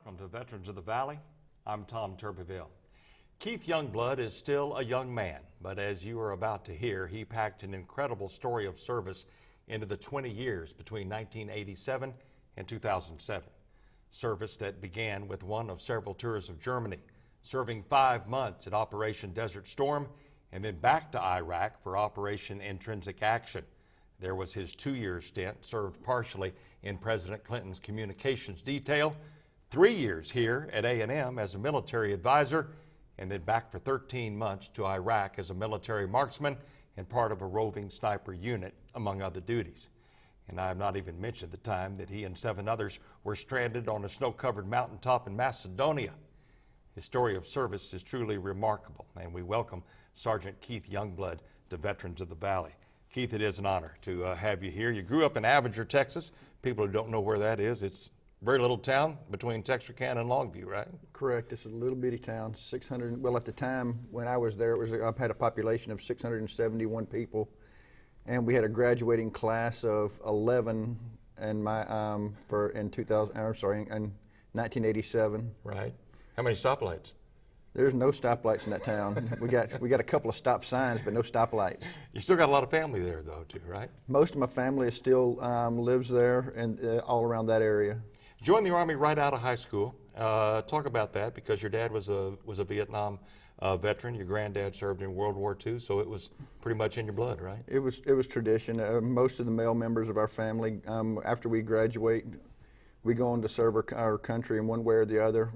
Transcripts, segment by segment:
Welcome to Veterans of the Valley. I'm Tom Turbeville. Keith Youngblood is still a young man, but as you are about to hear, he packed an incredible story of service into the 20 years between 1987 and 2007. Service that began with one of several tours of Germany, serving 5 months at Operation Desert Storm, and then back to Iraq for Operation Intrinsic Action. There was his 2-year stint, served partially in President Clinton's communications detail, 3 years here at A&M as a military advisor, and then back for 13 months to Iraq as a military marksman and part of a roving sniper unit, among other duties. And I have not even mentioned the time that he and 7 others were stranded on a snow-covered mountaintop in Macedonia. His story of service is truly remarkable, and we welcome Sergeant Keith Youngblood to Veterans of the Valley. Keith, it is an honor to have you here. You grew up in Avenger, Texas. People who don't know where that is, it's a very little town between Texarkana and Longview, right? Correct. It's a little bitty town. 600. Well, at the time when I was there, I had a population of 671 people, and we had a graduating class of 11 in my in 1987. Right. How many stoplights? There's no stoplights in that town. we got a couple of stop signs, but no stoplights. You still got a lot of family there, though, too, right? Most of my family is still lives there and all around that area. Joined the Army right out of high school. Talk about that, because your dad was a Vietnam veteran. Your granddad served in World War II, so it was pretty much in your blood, right? It was tradition. Most of the male members of our family, after we graduate, we go on to serve our country in one way or the other.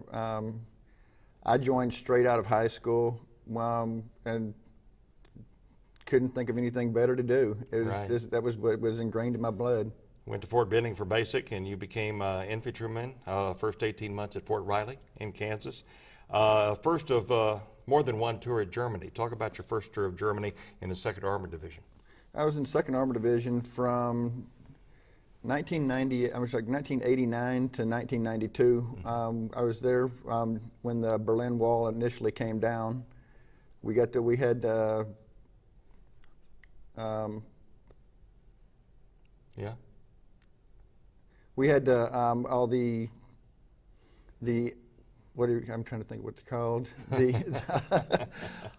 I joined straight out of high school and couldn't think of anything better to do. That was what was ingrained in my blood. Went to Fort Benning for basic, and you became infantryman, first 18 months at Fort Riley in Kansas. First of more than one tour at Germany. Talk about your first tour of Germany in the 2nd Armored Division. I was in 2nd Armored Division from 1989 to 1992. I was there when the Berlin Wall initially came down. We had all the I'm trying to think what they're called.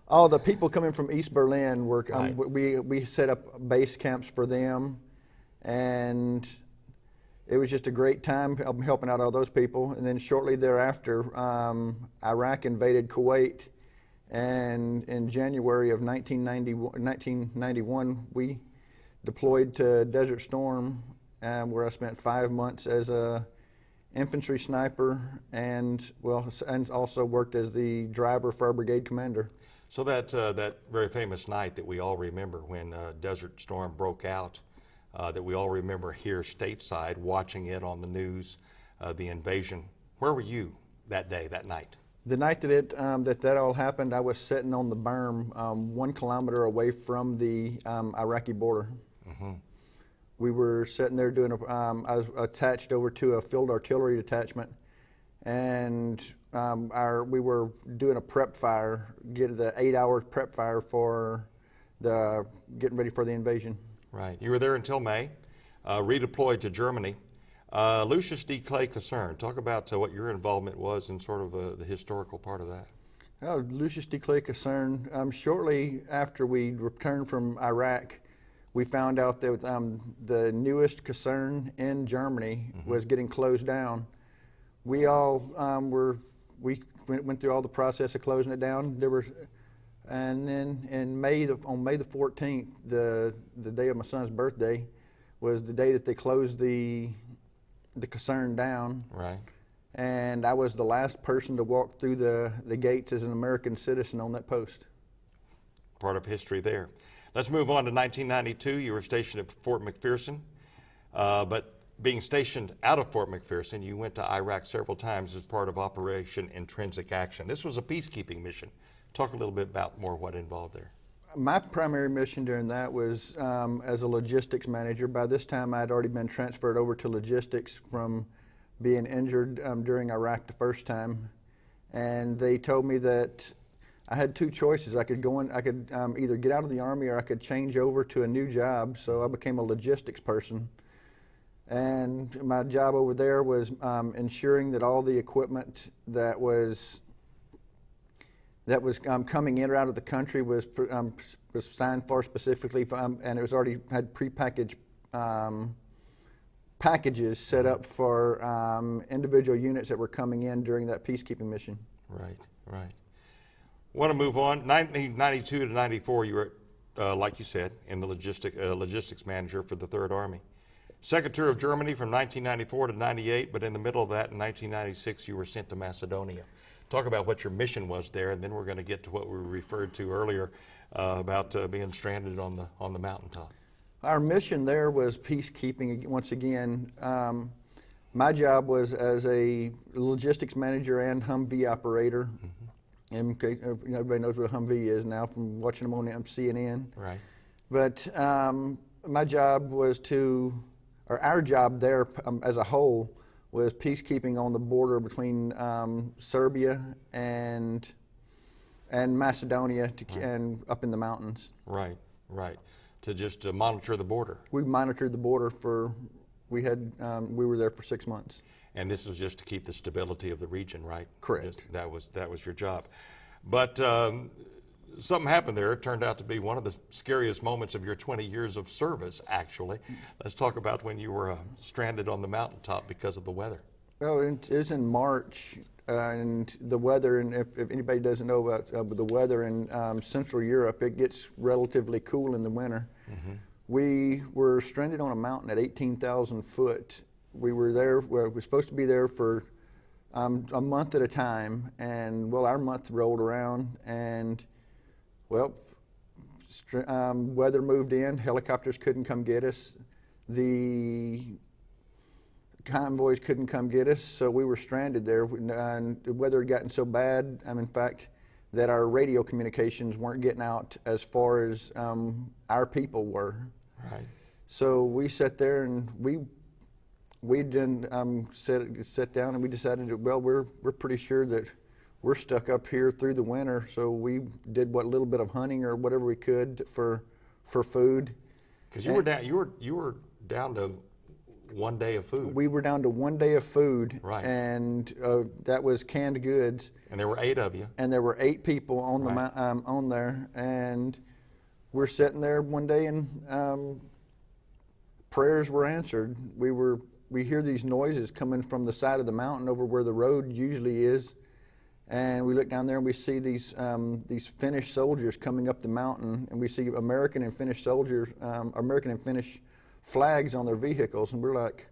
All the people coming from East Berlin were Right. We set up base camps for them, and it was just a great time helping out all those people. And then shortly thereafter, Iraq invaded Kuwait, and in January of 1991, we deployed to Desert Storm, where I spent 5 months as a infantry sniper and also worked as the driver for our brigade commander. So that very famous night that we all remember when Desert Storm broke out, that we all remember here stateside, watching it on the news, the invasion. Where were you that day, that night? The night that that all happened, I was sitting on the berm 1 kilometer away from the Iraqi border. Mm-hmm. We were sitting there doing I was attached over to a field artillery detachment, and we were doing a prep fire, get the 8-hour prep fire for getting ready for the invasion. Right. You were there until May, redeployed to Germany. Lucius D. Clay Caserne, talk about what your involvement was in sort of the historical part of that. Lucius D. Clay Caserne, shortly after we returned from Iraq, we found out that the newest caserne in Germany mm-hmm. was getting closed down. We all went through all the process of closing it down. And then on May the 14th, the day of my son's birthday, was the day that they closed the caserne down. Right. And I was the last person to walk through the gates as an American citizen on that post. Part of history there. Let's move on to 1992. You were stationed at Fort McPherson, but being stationed out of Fort McPherson, you went to Iraq several times as part of Operation Intrinsic Action. This was a peacekeeping mission. Talk a little bit about more what involved there. My primary mission during that was as a logistics manager. By this time, I had already been transferred over to logistics from being injured during Iraq the first time, and they told me that I had 2 choices. I could either get out of the Army or I could change over to a new job. So I became a logistics person. And my job over there was ensuring that all the equipment that was coming in or out of the country was signed for specifically, and it was already had prepackaged packages set up for individual units that were coming in during that peacekeeping mission. Right, right. Want to move on. 1992 to 94, you were, like you said, in the logistics manager for the Third Army. Second tour of Germany from 1994 to 98, but in the middle of that, in 1996, you were sent to Macedonia. Talk about what your mission was there, and then we're going to get to what we referred to earlier about being stranded on the mountaintop. Our mission there was peacekeeping. Once again, my job was as a logistics manager and Humvee operator. And everybody knows what a Humvee is now from watching them on CNN. Right. But my job was our job there as a whole was peacekeeping on the border between Serbia and Macedonia and up in the mountains. Right, right. To just monitor the border. We monitored the border we were there for 6 months. And this was just to keep the stability of the region, right? Correct. That was your job. But something happened there. It turned out to be one of the scariest moments of your 20 years of service, actually. Let's talk about when you were stranded on the mountaintop because of the weather. Well, it was in March, and the weather, and if anybody doesn't know about the weather in Central Europe, it gets relatively cool in the winter. We were stranded on a mountain at 18,000 foot. We were there, we were supposed to be there for a month at a time, and well, our month rolled around, and well, weather moved in, helicopters couldn't come get us, the convoys couldn't come get us, so we were stranded there, and the weather had gotten so bad, in fact, that our radio communications weren't getting out as far as our people were. Right. So we sat there and we didn't sit down and we decided that, well, we're pretty sure that we're stuck up here through the winter, so we did what little bit of hunting or whatever we could for food. Because you were down to 1 day of food. We were down to 1 day of food, right? And that was canned goods. And there were 8 of you. And there were 8 people on right. On there, and we're sitting there one day, and prayers were answered. We hear these noises coming from the side of the mountain over where the road usually is, and we look down there and we see these Finnish soldiers coming up the mountain, and we see American and Finnish soldiers, American and Finnish flags on their vehicles, and we're like,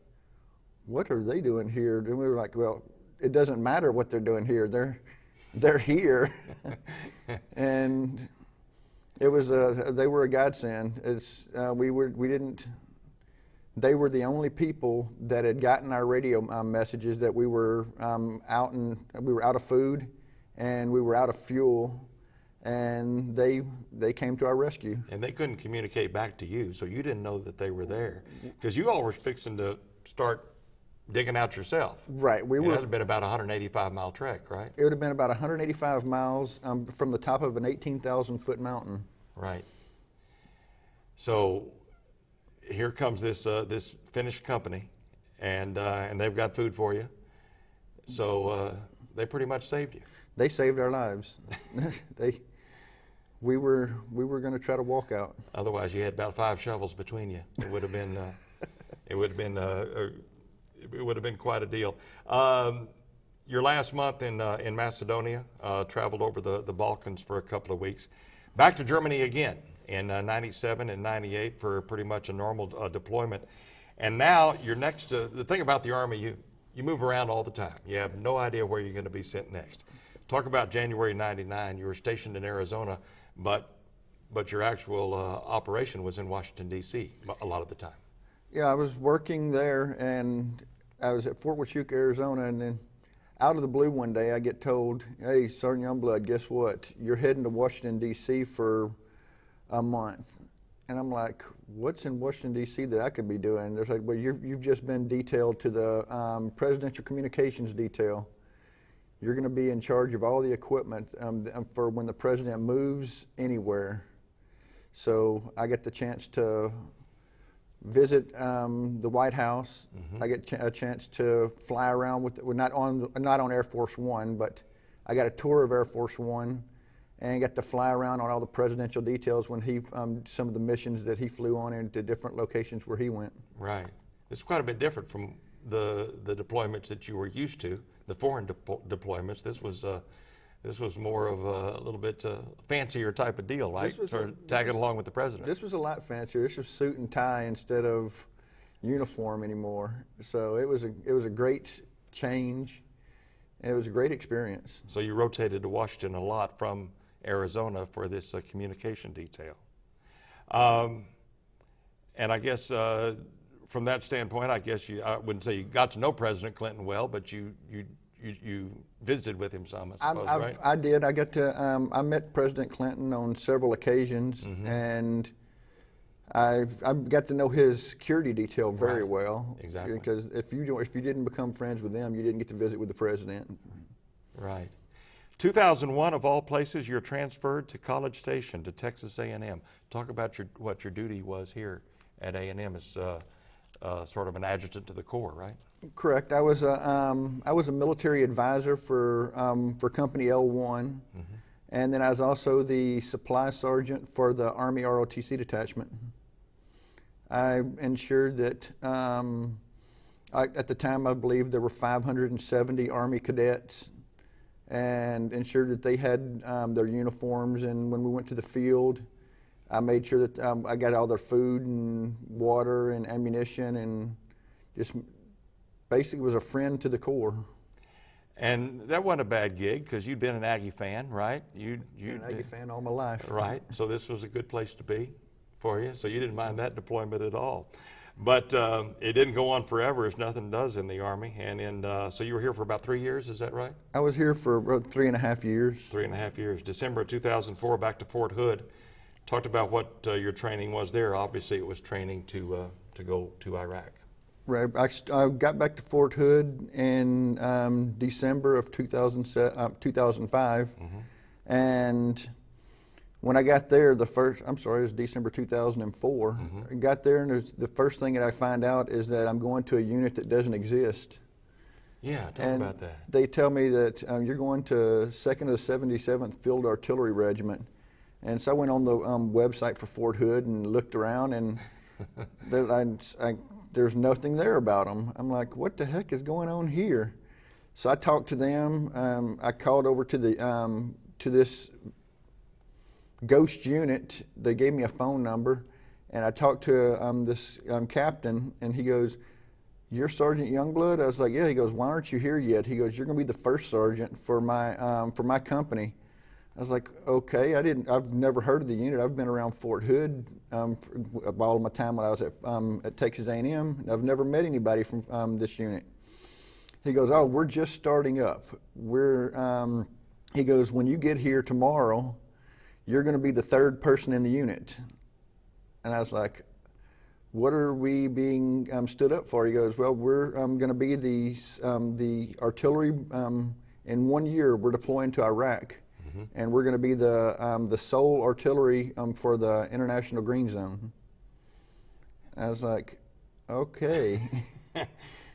what are they doing here? And we were like, well, it doesn't matter what they're doing here. They're here. And it was they were a godsend. They were the only people that had gotten our radio messages that we were we were out of food and we were out of fuel, and they came to our rescue. And they couldn't communicate back to you, so you didn't know that they were there, because you all were fixing to start digging out yourself. Right. It would have been about a 185-mile trek, right? It would have been about 185 miles from the top of an 18,000-foot mountain. Right. So here comes this Finnish company, and they've got food for you. So they pretty much saved you. They saved our lives. We were going to try to walk out. Otherwise, you had about 5 shovels between you. It would have been it would have been quite a deal. Your last month in Macedonia, traveled over the Balkans for a couple of weeks. Back to Germany again in 97 and 98 for pretty much a normal deployment. And now you're next to, the thing about the Army, you move around all the time. You have no idea where you're going to be sent next. Talk about January 99, you were stationed in Arizona, but your actual operation was in Washington, D.C. a lot of the time. Yeah, I was working there, and I was at Fort Huachuca, Arizona, and then out of the blue one day I get told, hey, Sergeant Youngblood, guess what? You're heading to Washington, D.C. for a month. And I'm like, what's in Washington, D.C. that I could be doing? They're like, well, you've just been detailed to the Presidential Communications Detail. You're going to be in charge of all the equipment for when the president moves anywhere. So I get the chance to visit the White House. I get a chance to fly around with, well, not on Air Force One, but I got a tour of Air Force One and got to fly around on all the presidential details when he, some of the missions that he flew on into different locations where he went. Right. It's quite a bit different from the deployments that you were used to, the foreign deployments. This was more of a little bit fancier type of deal, right? Tagging along with the president. This was a lot fancier. This was suit and tie instead of uniform anymore. So it was a great change, and it was a great experience. So you rotated to Washington a lot from Arizona for this communication detail. And I guess from that standpoint, I guess I wouldn't say you got to know President Clinton well, but you visited with him some, I suppose, right? I did. I got to. I met President Clinton on several occasions, and I got to know his security detail very well. Exactly. Because if you didn't become friends with them, you didn't get to visit with the president. Right. 2001, of all places, you're transferred to College Station to Texas A&M. Talk about what your duty was here at A&M as sort of an adjutant to the Corps, right? Correct. I was a military advisor for Company L1, and then I was also the supply sergeant for the Army ROTC detachment. I ensured that at the time I believe there were 570 Army cadets, and ensured that they had their uniforms. And when we went to the field, I made sure that I got all their food and water and ammunition, and just basically was a friend to the Corps. And that wasn't a bad gig because you'd been an Aggie fan, right? Been an Aggie fan all my life. Right. So this was a good place to be for you. So you didn't mind that deployment at all. But it didn't go on forever, as nothing does in the Army. And so you were here for about 3 years, is that right? I was here for about 3.5 years. 3.5 years. December of 2004, back to Fort Hood. Talked about what your training was there. Obviously, it was training to go to Iraq. Right. I got back to Fort Hood in December of 2005, and when I got there, it was December 2004. I got there, and the first thing that I find out is that I'm going to a unit that doesn't exist. Yeah, talk about that. They tell me that you're going to 2nd of the 77th Field Artillery Regiment. And so I went on the website for Fort Hood and looked around, and there's nothing there about them. I'm like, what the heck is going on here? So I talked to them. I called over to this ghost unit. They gave me a phone number, and I talked to this captain, and he goes, "You're Sergeant Youngblood?" I was like, "Yeah." He goes, "Why aren't you here yet?" He goes, "You're going to be the first sergeant for my company." I was like, "Okay." I've never heard of the unit. I've been around Fort Hood for all my time when I was at Texas A&M. I've never met anybody from this unit. He goes, "Oh, we're just starting up. He goes, "When you get here tomorrow, you're going to be the third person in the unit." And I was like, "What are we being stood up for?" He goes, "Well, we're going to be the artillery. In 1 year, we're deploying to Iraq, and we're going to be the sole artillery for the International Green Zone." I was like, "Okay."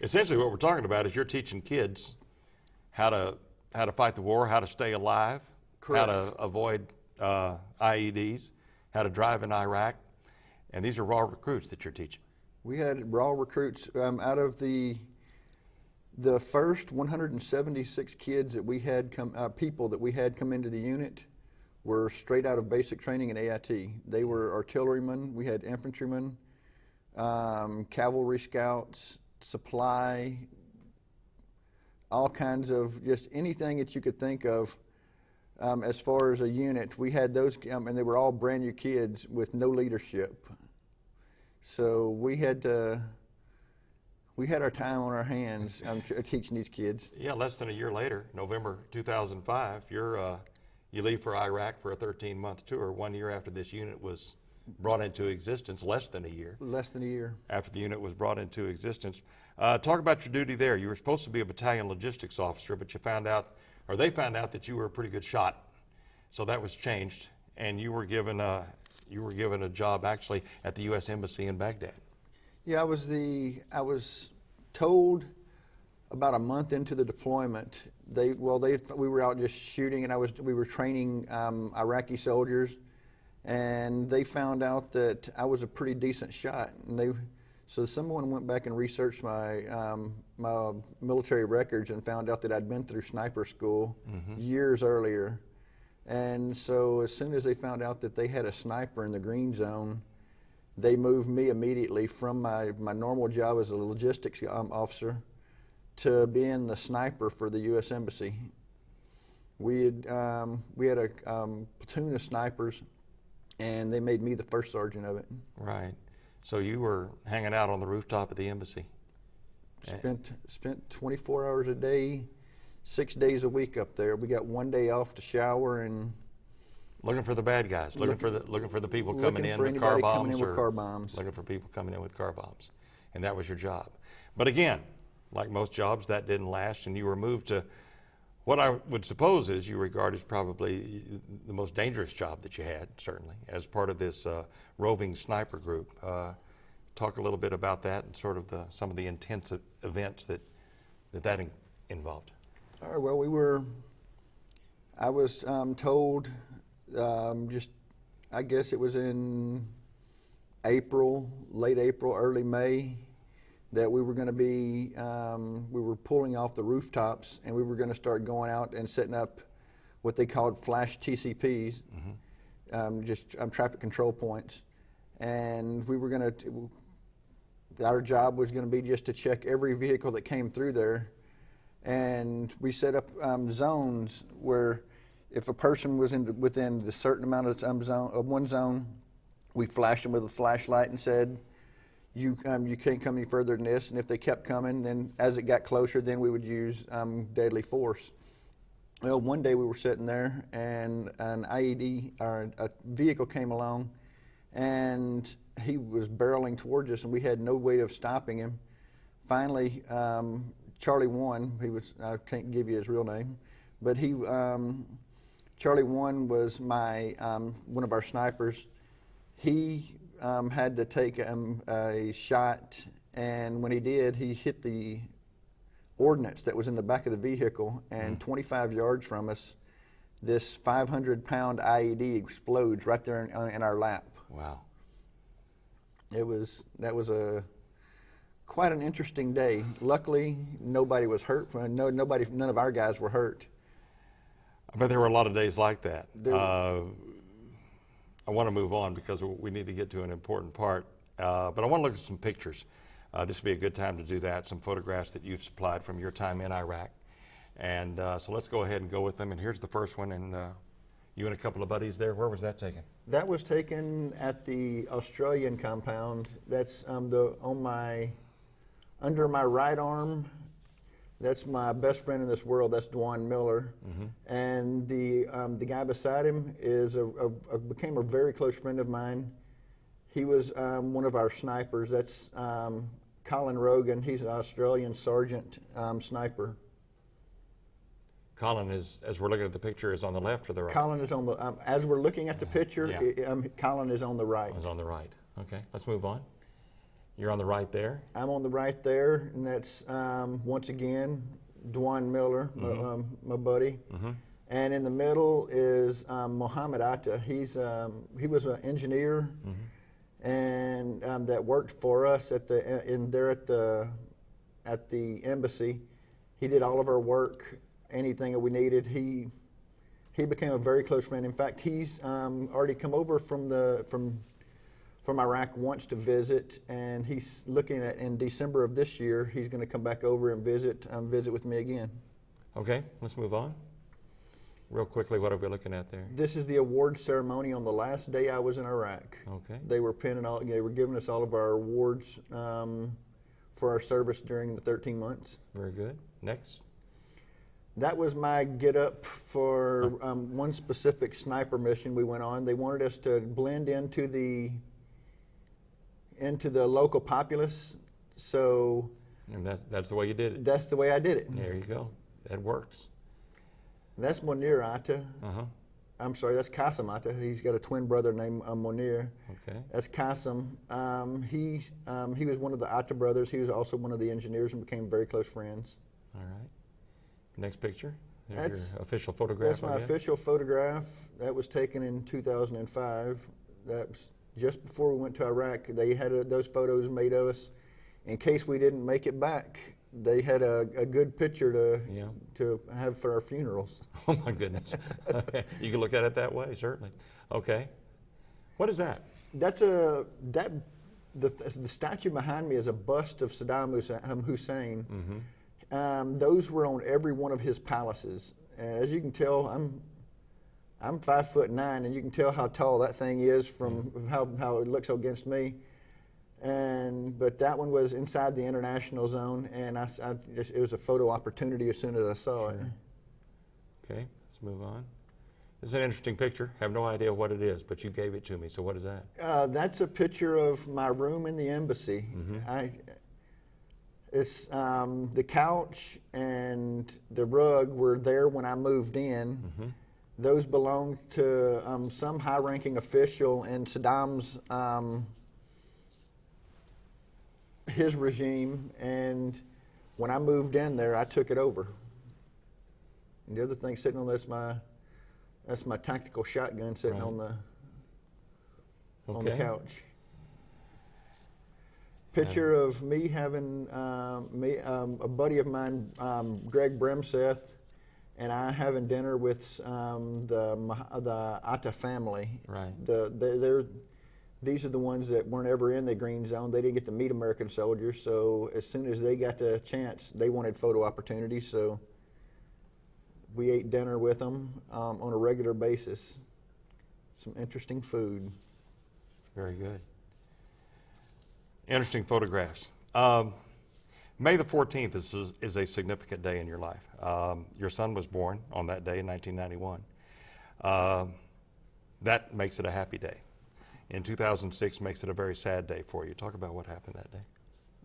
Essentially, what we're talking about is you're teaching kids how to fight the war, how to stay alive, Correct. how to avoid IEDs, how to drive in Iraq, and these are raw recruits that you're teaching. We had raw recruits out of the first 176 kids that we had people that we had come into the unit were straight out of basic training in AIT. They were artillerymen. We had infantrymen, cavalry scouts, supply, all kinds of just anything that you could think of. As far as a unit, we had those, and they were all brand new kids with no leadership. So we had our time on our hands teaching these kids. Yeah, less than a year later, November 2005, you leave for Iraq for a 13-month tour. 1 year after this unit was brought into existence, less than a year. Less than a year. After the unit was brought into existence. Talk about your duty there. You were supposed to be a battalion logistics officer, but they found out that you were a pretty good shot. So that was changed, and you were given a job actually at the U.S. Embassy in Baghdad. Yeah, I was told about a month into the deployment. We were out just shooting, and we were training Iraqi soldiers, and they found out that I was a pretty decent shot, and so someone went back and researched my military records and found out that I'd been through sniper school years earlier. And so as soon as they found out that they had a sniper in the green zone, they moved me immediately from my normal job as a logistics officer to being the sniper for the U.S. Embassy. We had a platoon of snipers, and they made me the first sergeant of it. Right. So you were hanging out on the rooftop of the embassy. Spent 24 hours a day, 6 days a week up there. We got one day off to shower and looking for the bad guys, looking for the people coming in with car bombs, looking for people coming in with car bombs, and that was your job. But again, like most jobs, that didn't last, and you were moved to what I would suppose is you regard as probably the most dangerous job that you had, certainly, as part of this roving sniper group. Talk a little bit about that and sort of some of the intense events that involved. All right, well, I was told, I guess it was in April, late April, early May, that we were going to be, we were pulling off the rooftops, and we were going to start going out and setting up what they called flash TCPs, traffic control points. And we were going to, our job was going to be just to check every vehicle that came through there. And we set up zones where if a person was within the certain amount of one zone, we flashed them with a flashlight and said, you can't come any further than this. And if they kept coming, then as it got closer, then we would use deadly force. Well, one day we were sitting there, and an IED, or a vehicle came along, and he was barreling towards us, and we had no way of stopping him. Finally, Charlie 1, I can't give you his real name, but Charlie 1 was one of our snipers. He had to take a shot, and when he did, he hit the ordnance that was in the back of the vehicle, and 25 yards from us, this 500-pound IED explodes right there in our lap. Wow. That was quite an interesting day. Luckily, nobody was hurt. None of our guys were hurt. I bet there were a lot of days like that. I want to move on because we need to get to an important part, but I want to look at some pictures. This would be a good time to do that, some photographs that you've supplied from your time in Iraq. And so let's go ahead and go with them. And here's the first one, and you and a couple of buddies there. Where was that taken? That was taken at the Australian compound. That's under my right arm. That's my best friend in this world. That's Dwan Miller, and the guy beside him became a very close friend of mine. He was one of our snipers. That's Colin Rogan. He's an Australian sergeant sniper. Colin is, as we're looking at the picture, is on the left or the right? Colin is on the. As we're looking at the picture, Colin is on the right. Is on the right. Okay, let's move on. You're on the right there? I'm on the right there, and that's, once again, Dwan Miller, my buddy. And in the middle is Mohammed Atta. He was an engineer, and that worked for us at the embassy. He did all of our work, anything that we needed. He became a very close friend. In fact, he's already come over from Iraq once to visit, and he's looking at, in December of this year, he's going to come back over and visit with me again. Okay, let's move on. Real quickly, what are we looking at there? This is the award ceremony on the last day I was in Iraq. Okay. They were giving us all of our awards for our service during the 13 months. Very good. Next. That was my get up for one specific sniper mission we went on. They wanted us to blend into the local populace, so. And that's the way you did it. That's the way I did it. There you go. That works. That's Munir Atta. I'm sorry, that's Qasim Atta. He's got a twin brother named Monir. Okay. That's Qasim. He was one of the Atta brothers. He was also one of the engineers and became very close friends. All right. Next picture. There's That's- your official photograph. That's my I guess. official photograph. That was taken in 2005. That was just before we went to Iraq. They had those photos made of us in case we didn't make it back. They had a good picture Yeah. to have for our funerals. Oh my goodness. Okay. You can look at it that way, certainly. Okay. What is that? That's the statue behind me is a bust of Saddam Hussein. Mm-hmm. Those were on every one of his palaces. And as you can tell, I'm 5'9", and you can tell how tall that thing is from how it looks against me. But that one was inside the international zone, and it was a photo opportunity as soon as I saw it. Okay, let's move on. This is an interesting picture. I have no idea what it is, but you gave it to me. So what is that? That's a picture of my room in the embassy. It's the couch and the rug were there when I moved in. Those belonged to some high-ranking official in Saddam's his regime, and when I moved in there, I took it over. And the other thing sitting on that's my tactical shotgun sitting Right. on the couch. Picture of me having a buddy of mine, Greg Bremseth, and I having dinner with the Atta family. Right. These are the ones that weren't ever in the green zone. They didn't get to meet American soldiers, so as soon as they got the chance, they wanted photo opportunities, so we ate dinner with them on a regular basis. Some interesting food. Very good. Interesting photographs. May the 14th is a significant day in your life. Your son was born on that day in 1991. That makes it a happy day. In 2006 makes it a very sad day for you. Talk about what happened that day.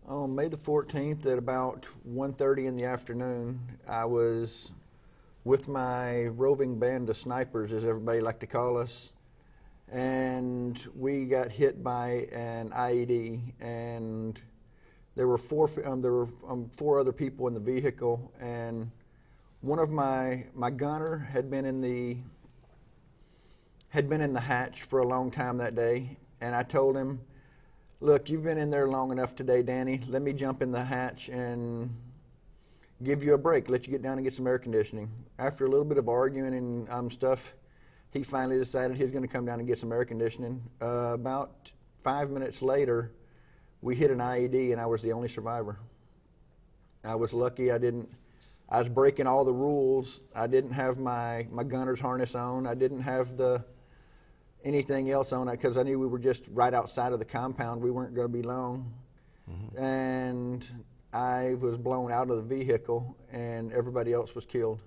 On May the 14th at about 1:30 in the afternoon, I was with my roving band of snipers, as everybody liked to call us, and we got hit by an IED, and there were four other people in the vehicle, and one of my gunner had been in the hatch for a long time that day, and I told him, look, you've been in there long enough today, Danny. Let me jump in the hatch and give you a break, let you get down and get some air conditioning. After a little bit of arguing and stuff, he finally decided he was going to come down and get some air conditioning. About 5 minutes later, we hit an IED, and I was the only survivor. I was lucky. I was breaking all the rules. I didn't have my gunner's harness on. I didn't have anything else on it because I knew we were just right outside of the compound. We weren't going to be long. And I was blown out of the vehicle, and everybody else was killed.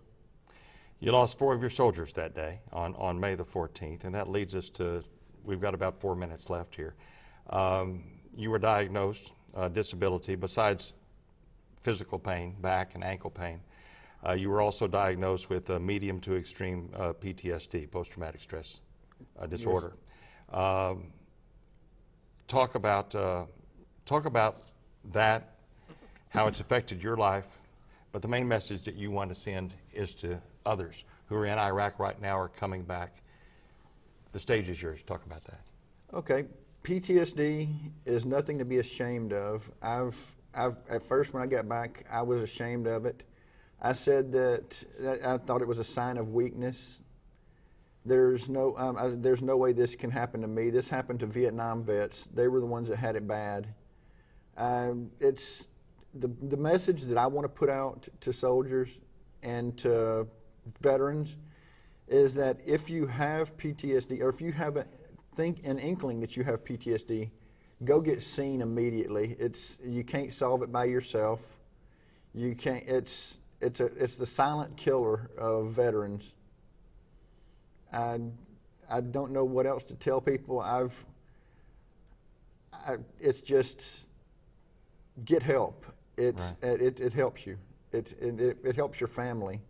You lost 4 of your soldiers that day on May the 14th, and that leads us to, we've got about 4 minutes left here. You were diagnosed disability besides physical pain, back and ankle pain. You were also diagnosed with medium to extreme PTSD, post-traumatic stress disorder. Yes. Talk about that, how it's affected your life, but the main message that you want to send is to others who are in Iraq right now or coming back. The stage is yours. Talk about that. Okay, PTSD is nothing to be ashamed of. At first when I got back, I was ashamed of it. I said that I thought it was a sign of weakness. There's no way this can happen to me. This happened to Vietnam vets. They were the ones that had it bad. It's the message that I want to put out to soldiers and to veterans is that if you have PTSD, or if you have an inkling that you have PTSD, go get seen immediately. You can't solve it by yourself. You can't. It's the silent killer of veterans. I don't know what else to tell people. It's just get help. It helps you. It helps your family.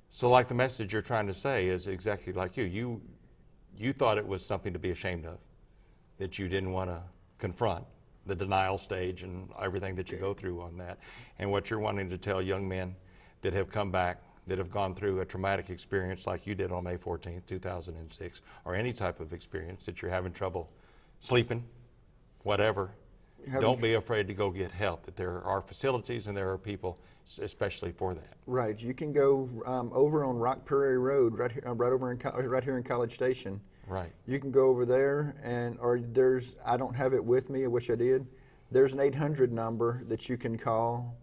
So like the message you're trying to say is exactly like you thought it was something to be ashamed of, that you didn't want to confront the denial stage and everything that you go through on that. And what you're wanting to tell young men that have come back, that have gone through a traumatic experience like you did on May 14th, 2006, or any type of experience that you're having trouble sleeping, whatever, don't be afraid to go get help, that there are facilities and there are people especially for that. Right. You can go over on Rock Prairie Road, right here, right here in College Station. Right. You can go over there, or there's, I don't have it with me, I wish I did. There's an 800 number that you can call,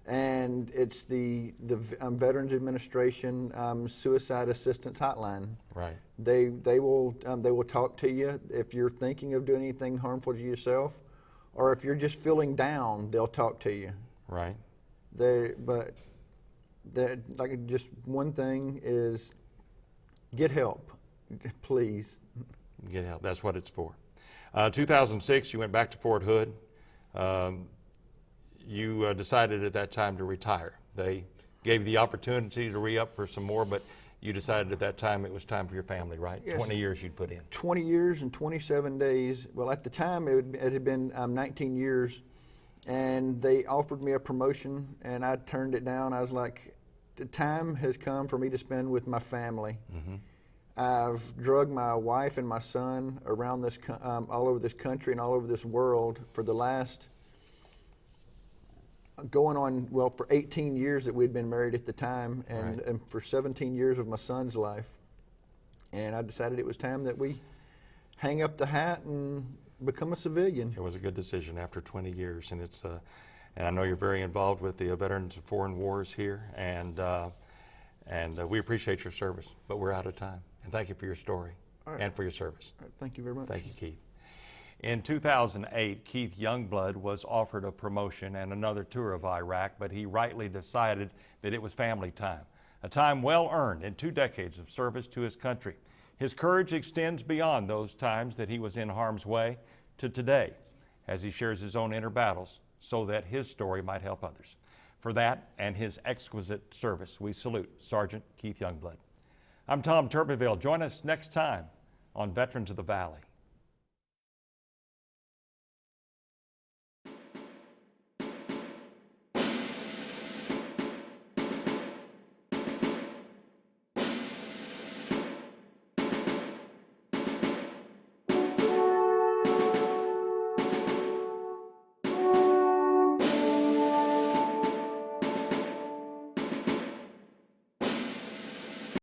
and it's the Veterans Administration Suicide Assistance Hotline. Right. They will talk to you if you're thinking of doing anything harmful to yourself, or if you're just feeling down, they'll talk to you. Right. Like, just one thing is get help, please. Get help. That's what it's for. 2006, you went back to Fort Hood. You decided at that time to retire. They gave you the opportunity to re-up for some more, but you decided at that time it was time for your family, right? Yes. 20 years you'd put in. 20 years and 27 days. Well, at the time it had been 19 years, and they offered me a promotion, and I turned it down. I was like, the time has come for me to spend with my family. Mm-hmm. I've drugged my wife and my son around this, all over this country and all over this world for the last, going on, well, for 18 years that we'd been married at the time, and, Right. and for 17 years of my son's life. And I decided it was time that we hang up the hat and become a civilian. It was a good decision after 20 years, and and I know you're very involved with the Veterans of Foreign Wars here, and we appreciate your service, but we're out of time. And thank you for your story and for your service. All right, thank you very much. Thank you, Keith. In 2008, Keith Youngblood was offered a promotion and another tour of Iraq, but he rightly decided that it was family time, a time well earned in 2 decades of service to his country. His courage extends beyond those times that he was in harm's way to today, as he shares his own inner battles so that his story might help others. For that and his exquisite service, we salute Sergeant Keith Youngblood. I'm Tom Turbeville. Join us next time on Veterans of the Valley.